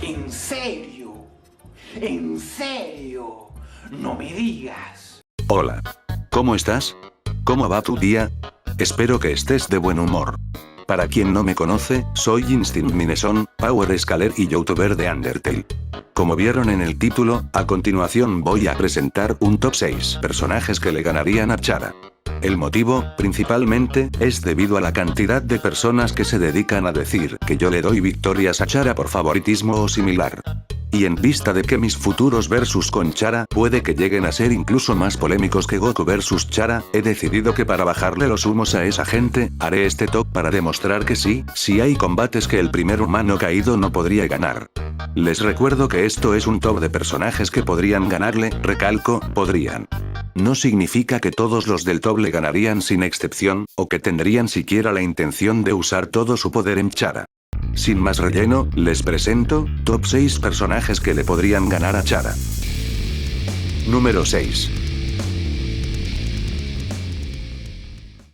¿En serio? ¿En serio? No me digas. Hola. ¿Cómo estás? ¿Cómo va tu día? Espero que estés de buen humor. Para quien no me conoce, soy Instinct Mineson, Power Scaler y youtuber de Undertale. Como vieron en el título, a continuación voy a presentar un top 6 personajes que le ganarían a Chara. El motivo, principalmente, es debido a la cantidad de personas que se dedican a decir que yo le doy victorias a Chara por favoritismo o similar. Y en vista de que mis futuros versus con Chara puede que lleguen a ser incluso más polémicos que Goku versus Chara, he decidido que para bajarle los humos a esa gente, haré este top para demostrar que sí hay combates que el primer humano caído no podría ganar. Les recuerdo que esto es un top de personajes que podrían ganarle, recalco, podrían. No significa que todos los del top le ganarían sin excepción, o que tendrían siquiera la intención de usar todo su poder en Chara. Sin más relleno, les presento, top 6 personajes que le podrían ganar a Chara. Número 6.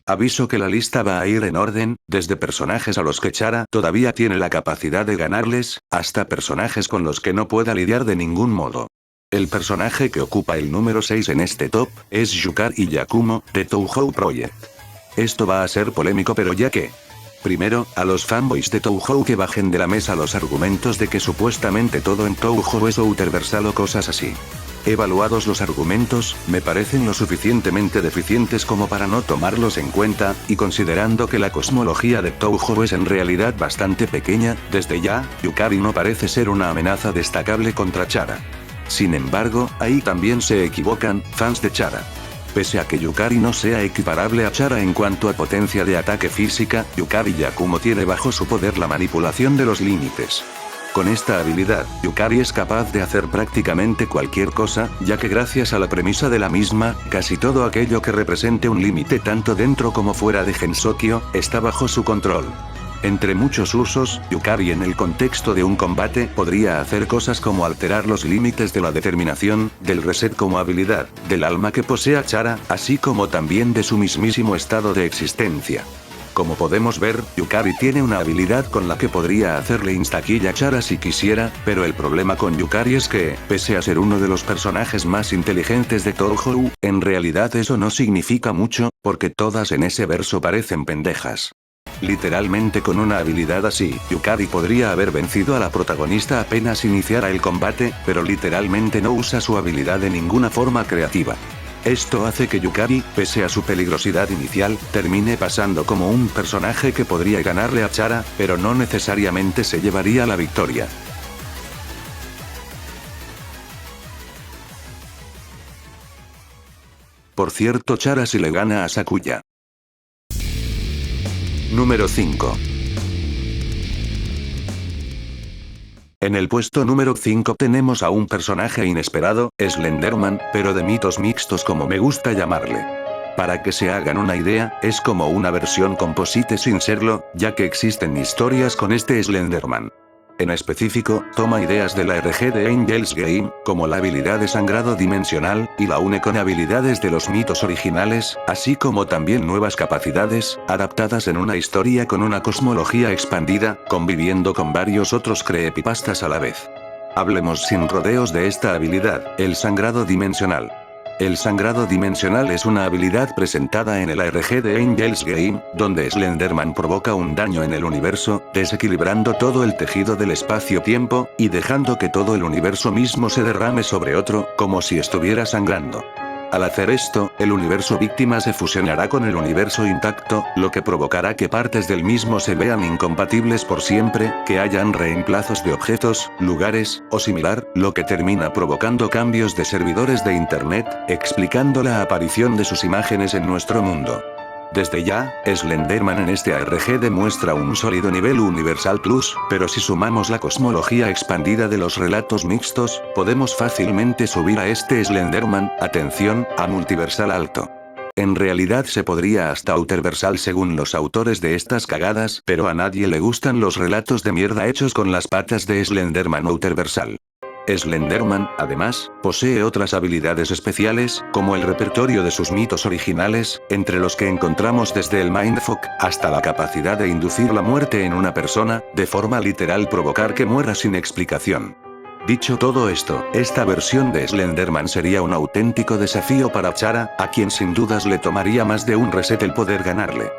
Aviso que la lista va a ir en orden, desde personajes a los que Chara todavía tiene la capacidad de ganarles, hasta personajes con los que no pueda lidiar de ningún modo. El personaje que ocupa el número 6 en este top, es Yukari Yakumo, de Touhou Project. Esto va a ser polémico pero ya que... Primero, a los fanboys de Touhou que bajen de la mesa los argumentos de que supuestamente todo en Touhou es outerversal o cosas así. Evaluados los argumentos, me parecen lo suficientemente deficientes como para no tomarlos en cuenta, y considerando que la cosmología de Touhou es en realidad bastante pequeña, desde ya, Yukari no parece ser una amenaza destacable contra Chara. Sin embargo, ahí también se equivocan, fans de Chara. Pese a que Yukari no sea equiparable a Chara en cuanto a potencia de ataque física, Yukari Yakumo tiene bajo su poder la manipulación de los límites. Con esta habilidad, Yukari es capaz de hacer prácticamente cualquier cosa, ya que gracias a la premisa de la misma, casi todo aquello que represente un límite tanto dentro como fuera de Gensokyo, está bajo su control. Entre muchos usos, Yukari en el contexto de un combate podría hacer cosas como alterar los límites de la determinación, del reset como habilidad, del alma que posea Chara, así como también de su mismísimo estado de existencia. Como podemos ver, Yukari tiene una habilidad con la que podría hacerle instakill a Chara si quisiera, pero el problema con Yukari es que, pese a ser uno de los personajes más inteligentes de Touhou, en realidad eso no significa mucho, porque todas en ese verso parecen pendejas. Literalmente con una habilidad así, Yukari podría haber vencido a la protagonista apenas iniciara el combate, pero literalmente no usa su habilidad de ninguna forma creativa. Esto hace que Yukari, pese a su peligrosidad inicial, termine pasando como un personaje que podría ganarle a Chara, pero no necesariamente se llevaría la victoria. Por cierto, Chara si le gana a Sakuya. Número 5. En el puesto número 5 tenemos a un personaje inesperado, Slenderman, pero de mitos mixtos como me gusta llamarle. Para que se hagan una idea, es como una versión composite sin serlo, ya que existen historias con este Slenderman. En específico, toma ideas de la RG de Angels Game, como la habilidad de sangrado dimensional, y la une con habilidades de los mitos originales, así como también nuevas capacidades, adaptadas en una historia con una cosmología expandida, conviviendo con varios otros creepypastas a la vez. Hablemos sin rodeos de esta habilidad, el sangrado dimensional. El sangrado dimensional es una habilidad presentada en el ARG de Angels Game, donde Slenderman provoca un daño en el universo, desequilibrando todo el tejido del espacio-tiempo, y dejando que todo el universo mismo se derrame sobre otro, como si estuviera sangrando. Al hacer esto, el universo víctima se fusionará con el universo intacto, lo que provocará que partes del mismo se vean incompatibles por siempre, que hayan reemplazos de objetos, lugares, o similar, lo que termina provocando cambios de servidores de internet, explicando la aparición de sus imágenes en nuestro mundo. Desde ya, Slenderman en este ARG demuestra un sólido nivel Universal Plus, pero si sumamos la cosmología expandida de los relatos mixtos, podemos fácilmente subir a este Slenderman, atención, a Multiversal Alto. En realidad se podría hasta outerversal según los autores de estas cagadas, pero a nadie le gustan los relatos de mierda hechos con las patas de Slenderman outerversal. Slenderman, además, posee otras habilidades especiales, como el repertorio de sus mitos originales, entre los que encontramos desde el Mindfuck, hasta la capacidad de inducir la muerte en una persona, de forma literal provocar que muera sin explicación. Dicho todo esto, esta versión de Slenderman sería un auténtico desafío para Chara, a quien sin dudas le tomaría más de un reset el poder ganarle.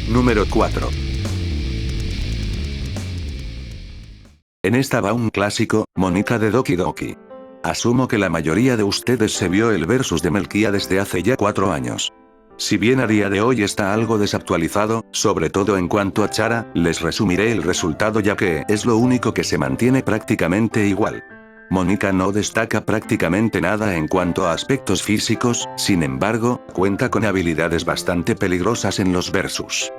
Número 4. En esta va un clásico, Mónica de Doki Doki. Asumo que la mayoría de ustedes se vio el versus de Melquía desde hace ya 4 años. Si bien a día de hoy está algo desactualizado, sobre todo en cuanto a Chara, les resumiré el resultado ya que es lo único que se mantiene prácticamente igual. Mónica no destaca prácticamente nada en cuanto a aspectos físicos, sin embargo, cuenta con habilidades bastante peligrosas en los versus.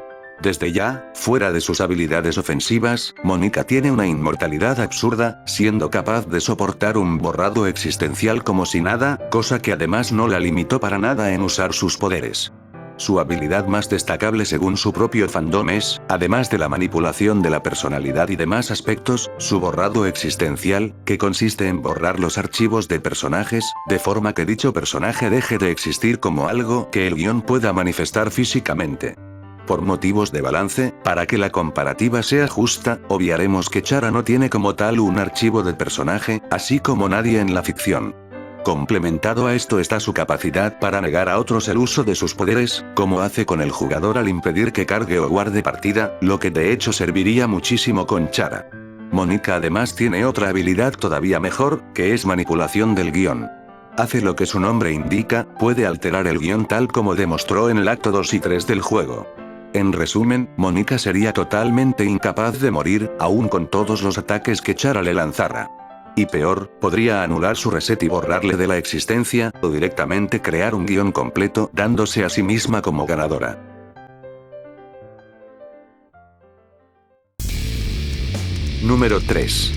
Desde ya, fuera de sus habilidades ofensivas, Mónica tiene una inmortalidad absurda, siendo capaz de soportar un borrado existencial como si nada, cosa que además no la limitó para nada en usar sus poderes. Su habilidad más destacable según su propio fandom es, además de la manipulación de la personalidad y demás aspectos, su borrado existencial, que consiste en borrar los archivos de personajes, de forma que dicho personaje deje de existir como algo que el guión pueda manifestar físicamente. Por motivos de balance, para que la comparativa sea justa, obviaremos que Chara no tiene como tal un archivo de personaje, así como nadie en la ficción. Complementado a esto está su capacidad para negar a otros el uso de sus poderes, como hace con el jugador al impedir que cargue o guarde partida, lo que de hecho serviría muchísimo con Chara. Mónica además tiene otra habilidad todavía mejor, que es manipulación del guión. Hace lo que su nombre indica, puede alterar el guión tal como demostró en el acto 2 y 3 del juego. En resumen, Mónica sería totalmente incapaz de morir, aún con todos los ataques que Chara le lanzara. Y peor, podría anular su reset y borrarle de la existencia, o directamente crear un guión completo, dándose a sí misma como ganadora. Número 3.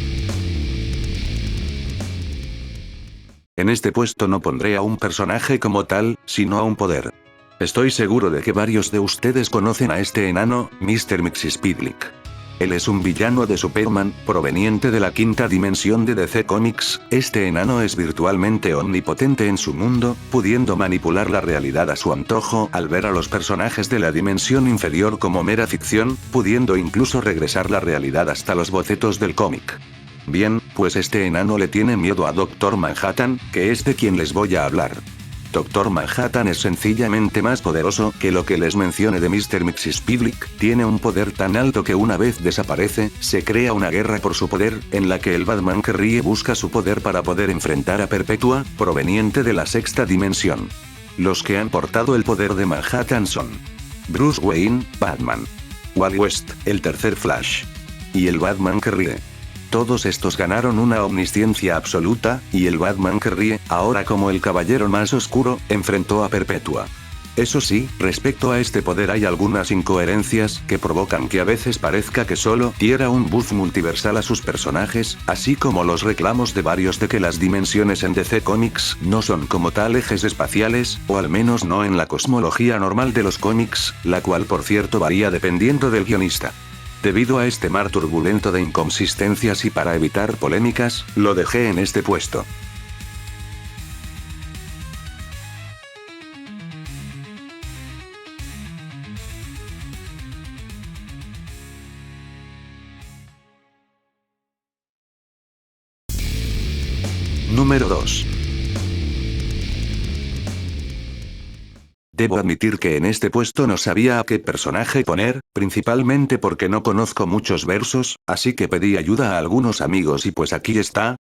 En este puesto no pondré a un personaje como tal, sino a un poder. Estoy seguro de que varios de ustedes conocen a este enano, Mr. Mxyzptlk. Él es un villano de Superman, proveniente de la quinta dimensión de DC Comics. Este enano es virtualmente omnipotente en su mundo, pudiendo manipular la realidad a su antojo al ver a los personajes de la dimensión inferior como mera ficción, pudiendo incluso regresar la realidad hasta los bocetos del cómic. Bien, pues este enano le tiene miedo a Dr. Manhattan, que es de quien les voy a hablar. Dr. Manhattan es sencillamente más poderoso que lo que les mencione de Mr. Mxyzptlk, tiene un poder tan alto que una vez desaparece, se crea una guerra por su poder, en la que el Batman que ríe busca su poder para poder enfrentar a Perpetua, proveniente de la sexta dimensión. Los que han portado el poder de Manhattan son Bruce Wayne, Batman; Wally West, el tercer Flash; y el Batman que ríe. Todos estos ganaron una omnisciencia absoluta, y el Batman que ríe, ahora como el caballero más oscuro, enfrentó a Perpetua. Eso sí, respecto a este poder hay algunas incoherencias que provocan que a veces parezca que solo diera un buff multiversal a sus personajes, así como los reclamos de varios de que las dimensiones en DC Comics no son como tal ejes espaciales, o al menos no en la cosmología normal de los cómics, la cual por cierto varía dependiendo del guionista. Debido a este mar turbulento de inconsistencias y para evitar polémicas, lo dejé en este puesto. Número 2. Debo admitir que en este puesto no sabía a qué personaje poner, principalmente porque no conozco muchos versos, así que pedí ayuda a algunos amigos y pues aquí está.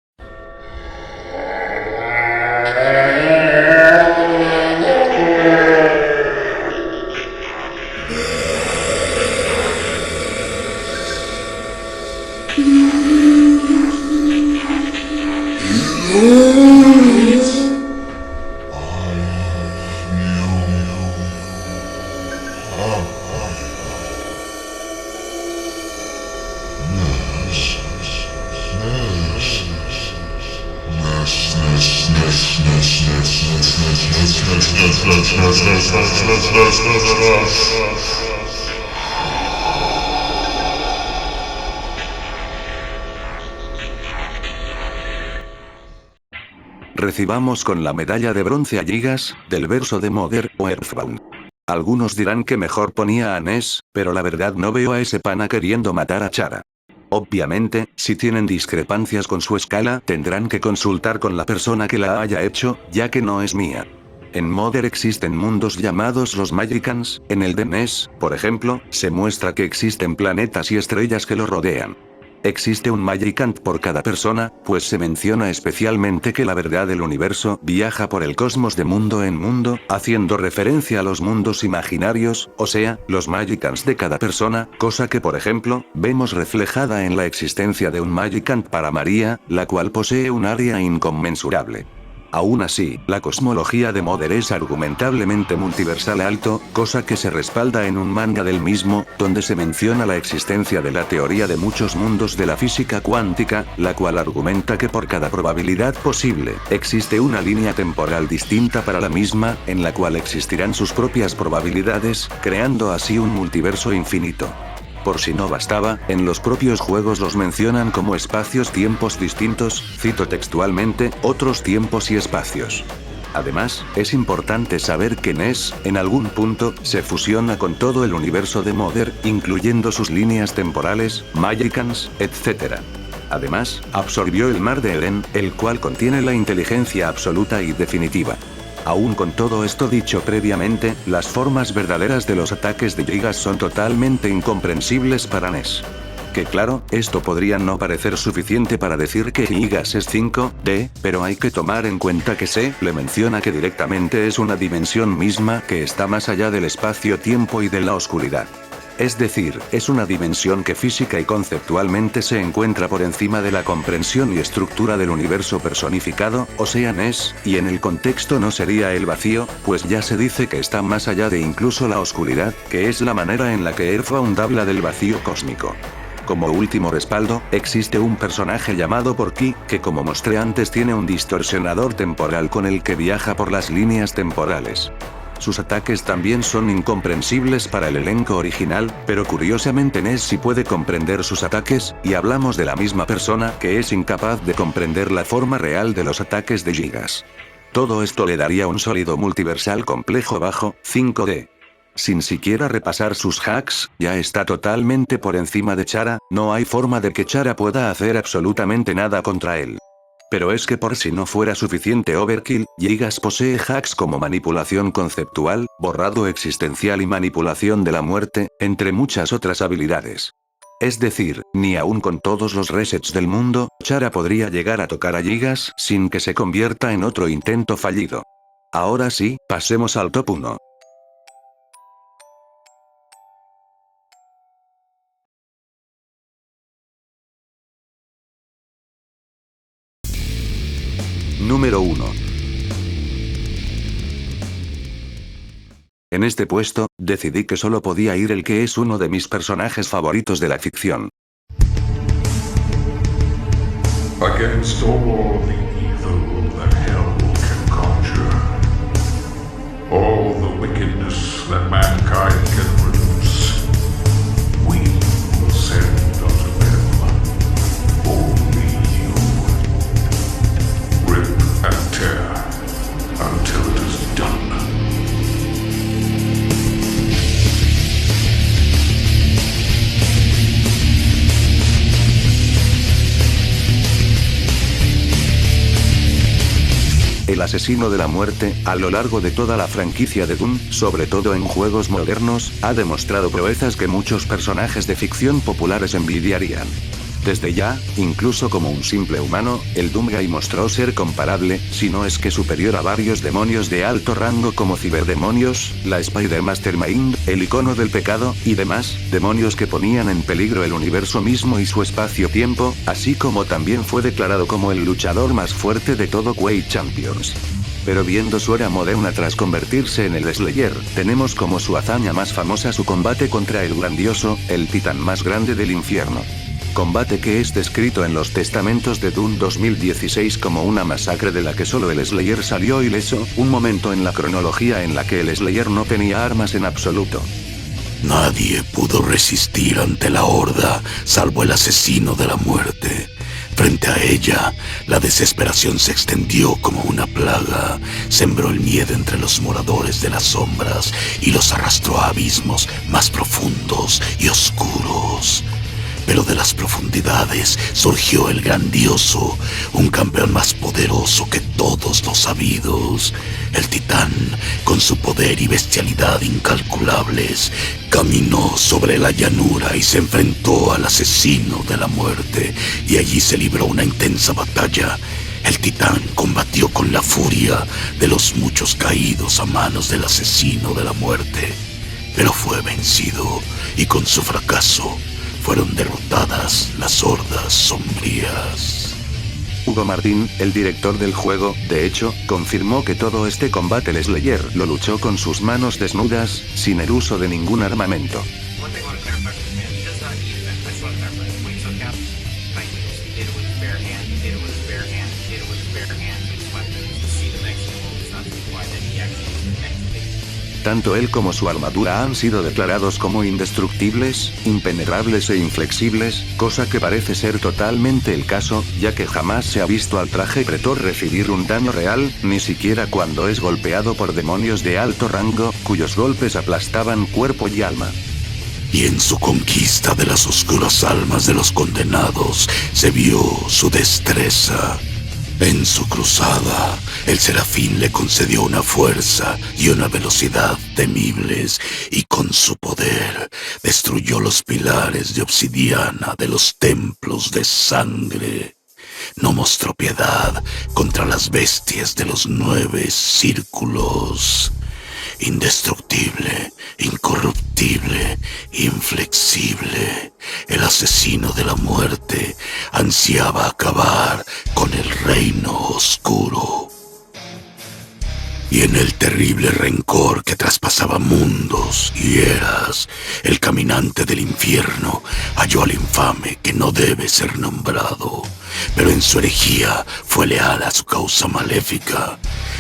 Recibamos con la medalla de bronce a Gigas, del verso de Mother o Earthbound. Algunos dirán que mejor ponía a Ness, pero la verdad no veo a ese pana queriendo matar a Chara. Obviamente, si tienen discrepancias con su escala, tendrán que consultar con la persona que la haya hecho, ya que no es mía. En Mother existen mundos llamados los Magicans, en el de Ness, por ejemplo, se muestra que existen planetas y estrellas que lo rodean. Existe un Magicant por cada persona, pues se menciona especialmente que la verdad del universo viaja por el cosmos de mundo en mundo, haciendo referencia a los mundos imaginarios, o sea, los Magicants de cada persona, cosa que por ejemplo, vemos reflejada en la existencia de un Magicant para María, la cual posee un área inconmensurable. Aún así, la cosmología de Mother es argumentablemente multiversal alto, cosa que se respalda en un manga del mismo, donde se menciona la existencia de la teoría de muchos mundos de la física cuántica, la cual argumenta que por cada probabilidad posible, existe una línea temporal distinta para la misma, en la cual existirán sus propias probabilidades, creando así un multiverso infinito. Por si no bastaba, en los propios juegos los mencionan como espacios-tiempos distintos, cito textualmente, otros tiempos y espacios. Además, es importante saber que Ness, en algún punto, se fusiona con todo el universo de Mother, incluyendo sus líneas temporales, Magicans, etc. Además, absorbió el mar de Eren, el cual contiene la inteligencia absoluta y definitiva. Aún con todo esto dicho previamente, las formas verdaderas de los ataques de Gigas son totalmente incomprensibles para Ness. Que claro, esto podría no parecer suficiente para decir que Gigas es 5D, pero hay que tomar en cuenta que se le menciona que directamente es una dimensión misma que está más allá del espacio-tiempo y de la oscuridad. Es decir, es una dimensión que física y conceptualmente se encuentra por encima de la comprensión y estructura del universo personificado, o sea Ness, y en el contexto no sería el vacío, pues ya se dice que está más allá de incluso la oscuridad, que es la manera en la que Earthbound habla del vacío cósmico. Como último respaldo, existe un personaje llamado Porky, que como mostré antes tiene un distorsionador temporal con el que viaja por las líneas temporales. Sus ataques también son incomprensibles para el elenco original, pero curiosamente Ness sí puede comprender sus ataques, y hablamos de la misma persona que es incapaz de comprender la forma real de los ataques de Gigas. Todo esto le daría un sólido multiversal complejo bajo 5D. Sin siquiera repasar sus hacks, ya está totalmente por encima de Chara, no hay forma de que Chara pueda hacer absolutamente nada contra él. Pero es que por si no fuera suficiente overkill, Gigas posee hacks como manipulación conceptual, borrado existencial y manipulación de la muerte, entre muchas otras habilidades. Es decir, ni aún con todos los resets del mundo, Chara podría llegar a tocar a Gigas sin que se convierta en otro intento fallido. Ahora sí, pasemos al top 1. Número 1. En este puesto, decidí que solo podía ir el que es uno de mis personajes favoritos de la ficción. Against all the evil that hell can conjure, all the wickedness that mankind can produce, we will send unto them only you. Rip and tear until it is done. El asesino de la muerte, a lo largo de toda la franquicia de Doom, sobre todo en juegos modernos, ha demostrado proezas que muchos personajes de ficción populares envidiarían. Desde ya, incluso como un simple humano, el Doomguy mostró ser comparable, si no es que superior a varios demonios de alto rango como ciberdemonios, la Spider Mastermind, el icono del pecado, y demás, demonios que ponían en peligro el universo mismo y su espacio-tiempo, así como también fue declarado como el luchador más fuerte de todo Quake Champions. Pero viendo su era moderna tras convertirse en el Slayer, tenemos como su hazaña más famosa su combate contra el grandioso, el titán más grande del infierno. Combate que es descrito en los testamentos de Dune 2016 como una masacre de la que solo el Slayer salió ileso, un momento en la cronología en la que el Slayer no tenía armas en absoluto. Nadie pudo resistir ante la horda, salvo el asesino de la muerte. Frente a ella, la desesperación se extendió como una plaga, sembró el miedo entre los moradores de las sombras y los arrastró a abismos más profundos y oscuros. Pero de las profundidades surgió el grandioso, un campeón más poderoso que todos los habidos. El titán, con su poder y bestialidad incalculables, caminó sobre la llanura y se enfrentó al asesino de la muerte, y allí se libró una intensa batalla. El titán combatió con la furia de los muchos caídos a manos del asesino de la muerte, pero fue vencido, y con su fracaso fueron derrotadas las hordas sombrías. Hugo Martín, el director del juego, de hecho, confirmó que todo este combate el Slayer lo luchó con sus manos desnudas, sin el uso de ningún armamento. Tanto él como su armadura han sido declarados como indestructibles, impenetrables e inflexibles, cosa que parece ser totalmente el caso, ya que jamás se ha visto al traje pretor recibir un daño real, ni siquiera cuando es golpeado por demonios de alto rango, cuyos golpes aplastaban cuerpo y alma. Y en su conquista de las oscuras almas de los condenados, se vio su destreza. En su cruzada, el serafín le concedió una fuerza y una velocidad temibles, y con su poder destruyó los pilares de obsidiana de los templos de sangre. No mostró piedad contra las bestias de los 9 círculos. Indestructible, incorruptible, inflexible, el asesino de la muerte ansiaba acabar con el reino oscuro. Y en el terrible rencor que traspasaba mundos y eras, el caminante del infierno halló al infame que no debe ser nombrado, pero en su herejía fue leal a su causa maléfica.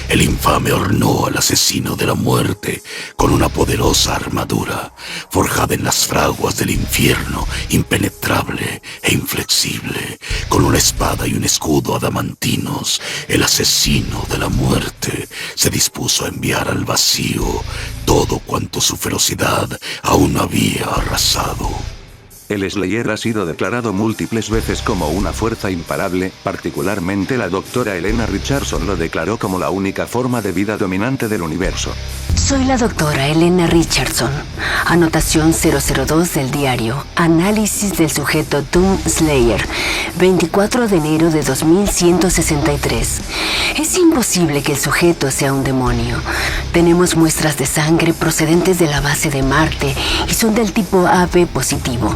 El infame ornó al asesino de la muerte con una poderosa armadura, forjada en las fraguas del infierno, impenetrable e inflexible, con una espada y un escudo adamantinos. El asesino de la muerte se dispuso a enviar al vacío todo cuanto su ferocidad aún no había arrasado. El Slayer ha sido declarado múltiples veces como una fuerza imparable, particularmente la doctora Elena Richardson lo declaró como la única forma de vida dominante del universo. Soy la doctora Elena Richardson. Anotación 002 del diario. Análisis del sujeto Doom Slayer. 24 de enero de 2163. Es imposible que el sujeto sea un demonio. Tenemos muestras de sangre procedentes de la base de Marte y son del tipo AB positivo.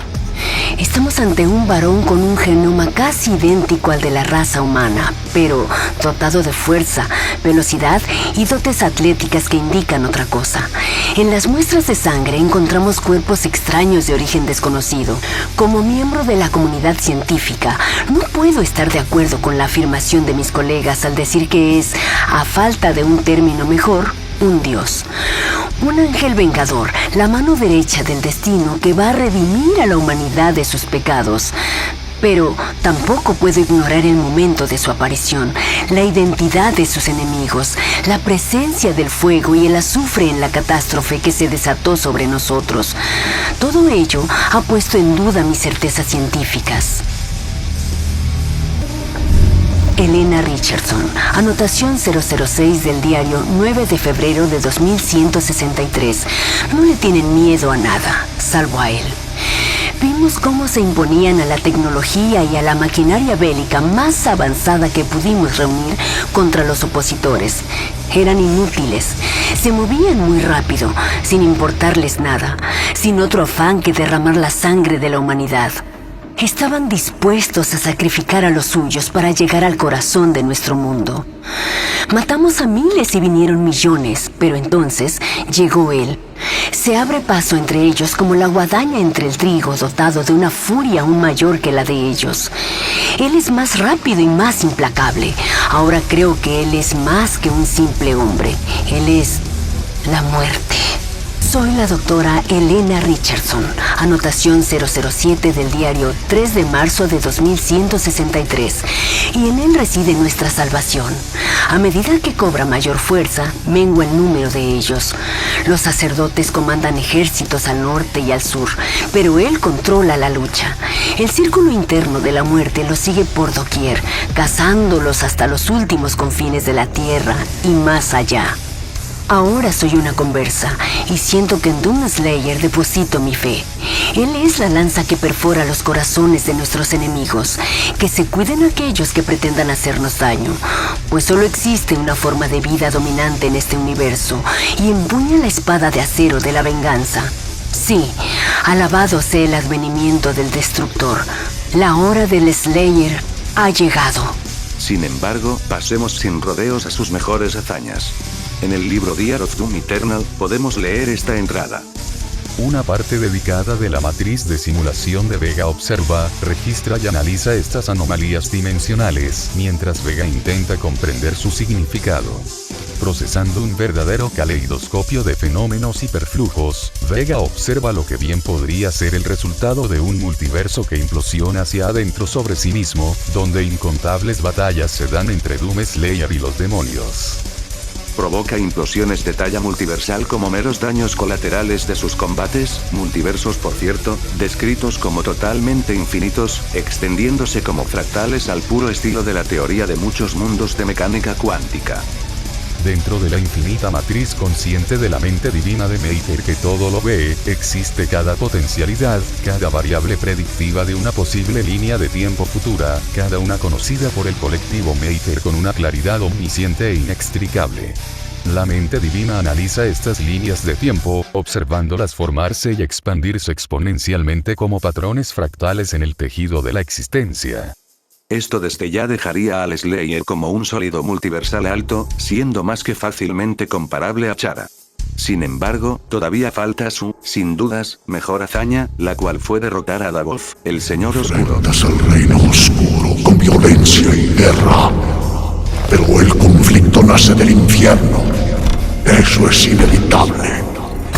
Estamos ante un varón con un genoma casi idéntico al de la raza humana, pero dotado de fuerza, velocidad y dotes atléticas que indican otra cosa. En las muestras de sangre encontramos cuerpos extraños de origen desconocido. Como miembro de la comunidad científica, no puedo estar de acuerdo con la afirmación de mis colegas al decir que es, a falta de un término mejor, un dios. Un ángel vengador, la mano derecha del destino que va a redimir a la humanidad de sus pecados. Pero tampoco puedo ignorar el momento de su aparición, la identidad de sus enemigos, la presencia del fuego y el azufre en la catástrofe que se desató sobre nosotros. Todo ello ha puesto en duda mis certezas científicas. Elena Richardson. Anotación 006 del diario 9 de febrero de 2163. No le tienen miedo a nada, salvo a él. Vimos cómo se imponían a la tecnología y a la maquinaria bélica más avanzada que pudimos reunir contra los opositores. Eran inútiles. Se movían muy rápido, sin importarles nada, sin otro afán que derramar la sangre de la humanidad. Estaban dispuestos a sacrificar a los suyos para llegar al corazón de nuestro mundo. Matamos a miles y vinieron millones, pero entonces llegó él. Se abre paso entre ellos como la guadaña entre el trigo, dotado de una furia aún mayor que la de ellos. Él es más rápido y más implacable. Ahora creo que él es más que un simple hombre. Él es la muerte. Soy la doctora Elena Richardson, anotación 007 del diario 3 de marzo de 2163, y en él reside nuestra salvación. A medida que cobra mayor fuerza, mengua el número de ellos. Los sacerdotes comandan ejércitos al norte y al sur, pero él controla la lucha. El círculo interno de la muerte los sigue por doquier, cazándolos hasta los últimos confines de la tierra y más allá. Ahora soy una conversa y siento que en Doomslayer deposito mi fe. Él es la lanza que perfora los corazones de nuestros enemigos. Que se cuiden aquellos que pretendan hacernos daño, pues solo existe una forma de vida dominante en este universo y empuña la espada de acero de la venganza. Sí, alabado sea el advenimiento del Destructor. La hora del Slayer ha llegado. Sin embargo, pasemos sin rodeos a sus mejores hazañas. En el libro Year of Doom Eternal, podemos leer esta entrada. Una parte dedicada de la matriz de simulación de Vega observa, registra y analiza estas anomalías dimensionales, mientras Vega intenta comprender su significado. Procesando un verdadero caleidoscopio de fenómenos hiperflujos, Vega observa lo que bien podría ser el resultado de un multiverso que implosiona hacia adentro sobre sí mismo, donde incontables batallas se dan entre Doomslayer y los demonios. Provoca implosiones de talla multiversal como meros daños colaterales de sus combates, multiversos por cierto, descritos como totalmente infinitos, extendiéndose como fractales al puro estilo de la teoría de muchos mundos de mecánica cuántica. Dentro de la infinita matriz consciente de la mente divina de Mater que todo lo ve, existe cada potencialidad, cada variable predictiva de una posible línea de tiempo futura, cada una conocida por el colectivo Mater con una claridad omnisciente e inextricable. La mente divina analiza estas líneas de tiempo, observándolas formarse y expandirse exponencialmente como patrones fractales en el tejido de la existencia. Esto desde ya dejaría al Slayer como un sólido multiversal alto, siendo más que fácilmente comparable a Chara. Sin embargo, todavía falta su, sin dudas, mejor hazaña, la cual fue derrotar a Davoth, el Señor Oscuro. Enfrentas al reino oscuro con violencia y guerra. Pero el conflicto nace del infierno. Eso es inevitable.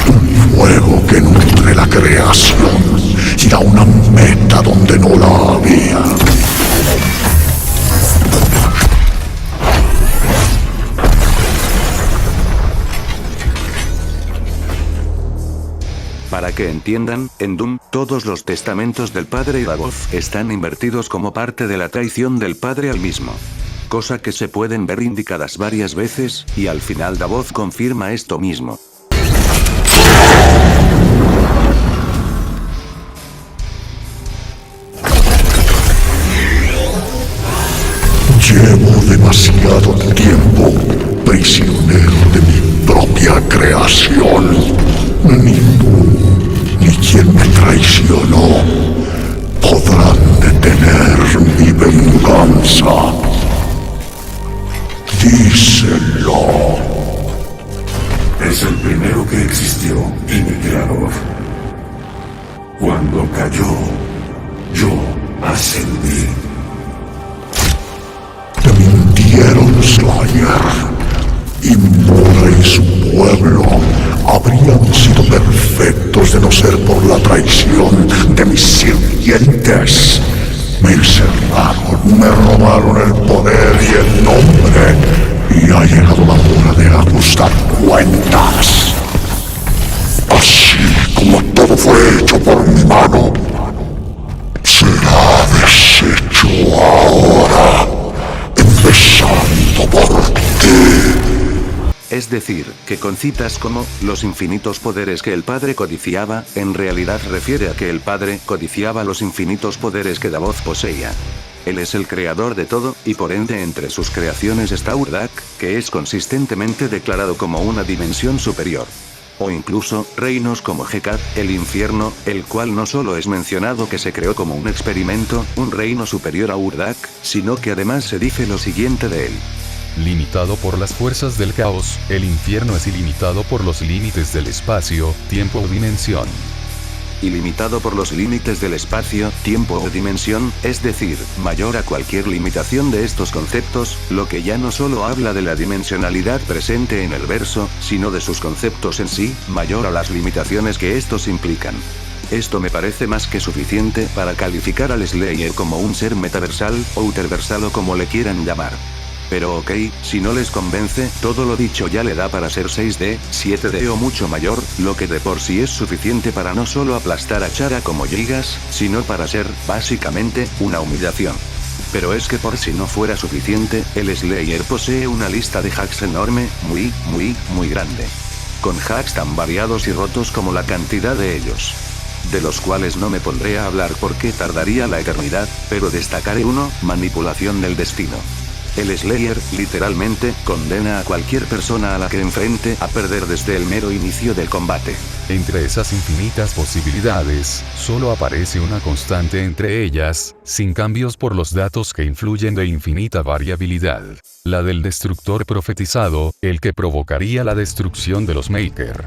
Un fuego que nutre la creación y da una meta donde no la había. Para que entiendan, en Doom, todos los testamentos del padre y Davoth están invertidos como parte de la traición del padre al mismo. Cosa que se pueden ver indicadas varias veces, y al final Davoth confirma esto mismo. Llevo demasiado tiempo prisionero de mi propia creación. Ni tú, ni quien me traicionó podrán detener mi venganza. Díselo. Es el primero que existió y mi creador. Cuando cayó, yo ascendí. Te mintieron, Slayer. Y Mora y su pueblo habrían sido perfectos de no ser por la traición de mis sirvientes. Me encerraron, me robaron el poder y el nombre, y ha llegado la hora de ajustar cuentas. Así como todo fue hecho por mi mano, será deshecho ahora, empezando por ti. Es decir, que con citas como, los infinitos poderes que el padre codiciaba, en realidad refiere a que el padre codiciaba los infinitos poderes que Davoth poseía. Él es el creador de todo, y por ende entre sus creaciones está Urdak, que es consistentemente declarado como una dimensión superior. O incluso, reinos como Hekad, el infierno, el cual no solo es mencionado que se creó como un experimento, un reino superior a Urdak, sino que además se dice lo siguiente de él. limitado por las fuerzas del caos, el infierno es ilimitado por los límites del espacio, tiempo o dimensión. Ilimitado por los límites del espacio, tiempo o dimensión, es decir, mayor a cualquier limitación de estos conceptos, lo que ya no solo habla de la dimensionalidad presente en el verso, sino de sus conceptos en sí, mayor a las limitaciones que estos implican. Esto me parece más que suficiente para calificar al Slayer como un ser metaversal, o uterversal o como le quieran llamar. Pero ok, si no les convence, todo lo dicho ya le da para ser 6D, 7D o mucho mayor, lo que de por sí es suficiente para no solo aplastar a Chara como Gigas, sino para ser, básicamente, una humillación. Pero es que por si no fuera suficiente, el Slayer posee una lista de hacks enorme, muy grande. Con hacks tan variados y rotos como la cantidad de ellos. De los cuales no me pondré a hablar porque tardaría la eternidad, pero destacaré uno, manipulación del destino. El Slayer, literalmente, condena a cualquier persona a la que enfrente a perder desde el mero inicio del combate. Entre esas infinitas posibilidades, solo aparece una constante entre ellas, sin cambios por los datos que influyen de infinita variabilidad. La del destructor profetizado, el que provocaría la destrucción de los Maker.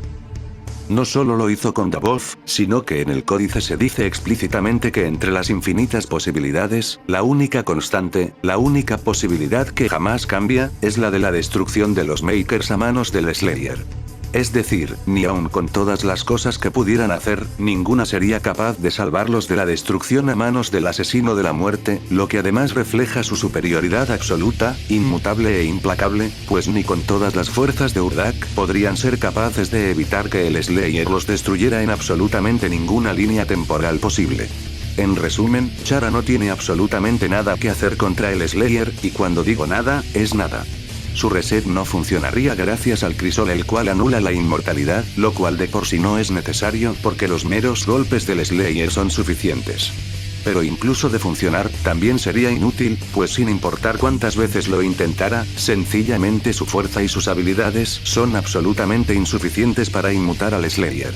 No solo lo hizo con Dabov, sino que en el códice se dice explícitamente que entre las infinitas posibilidades, la única constante, la única posibilidad que jamás cambia, es la de la destrucción de los Makers a manos del Slayer. Es decir, ni aun con todas las cosas que pudieran hacer, ninguna sería capaz de salvarlos de la destrucción a manos del asesino de la muerte, lo que además refleja su superioridad absoluta, inmutable e implacable, pues ni con todas las fuerzas de Urdak podrían ser capaces de evitar que el Slayer los destruyera en absolutamente ninguna línea temporal posible. En resumen, Chara no tiene absolutamente nada que hacer contra el Slayer, y cuando digo nada, es nada. Su reset no funcionaría gracias al crisol, el cual anula la inmortalidad, lo cual de por sí no es necesario porque los meros golpes del Slayer son suficientes. Pero incluso de funcionar, también sería inútil, pues sin importar cuántas veces lo intentara, sencillamente su fuerza y sus habilidades son absolutamente insuficientes para inmutar al Slayer.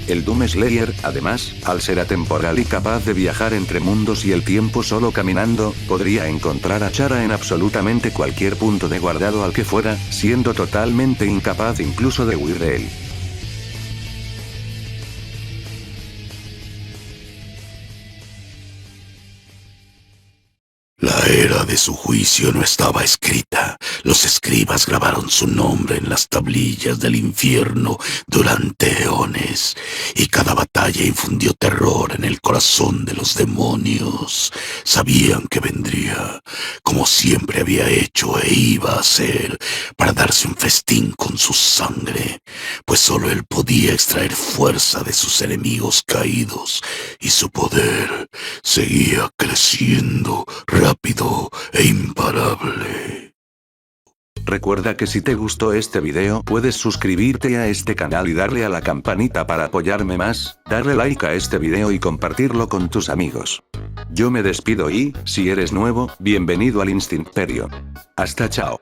El Doom Slayer, además, al ser atemporal y capaz de viajar entre mundos y el tiempo solo caminando, podría encontrar a Chara en absolutamente cualquier punto de guardado al que fuera, siendo totalmente incapaz incluso de huir de él. La era de su juicio no estaba escrita. Los escribas grabaron su nombre en las tablillas del infierno durante eones, y cada batalla infundió terror en el corazón de los demonios. Sabían que vendría, como siempre había hecho e iba a hacer, para darse un festín con su sangre, pues solo él podía extraer fuerza de sus enemigos caídos, y su poder seguía creciendo rápido e imparable. Recuerda que si te gustó este video puedes suscribirte a este canal y darle a la campanita para apoyarme más, darle like a este video y compartirlo con tus amigos. Yo me despido y, si eres nuevo, bienvenido al Instinperio. Hasta chao.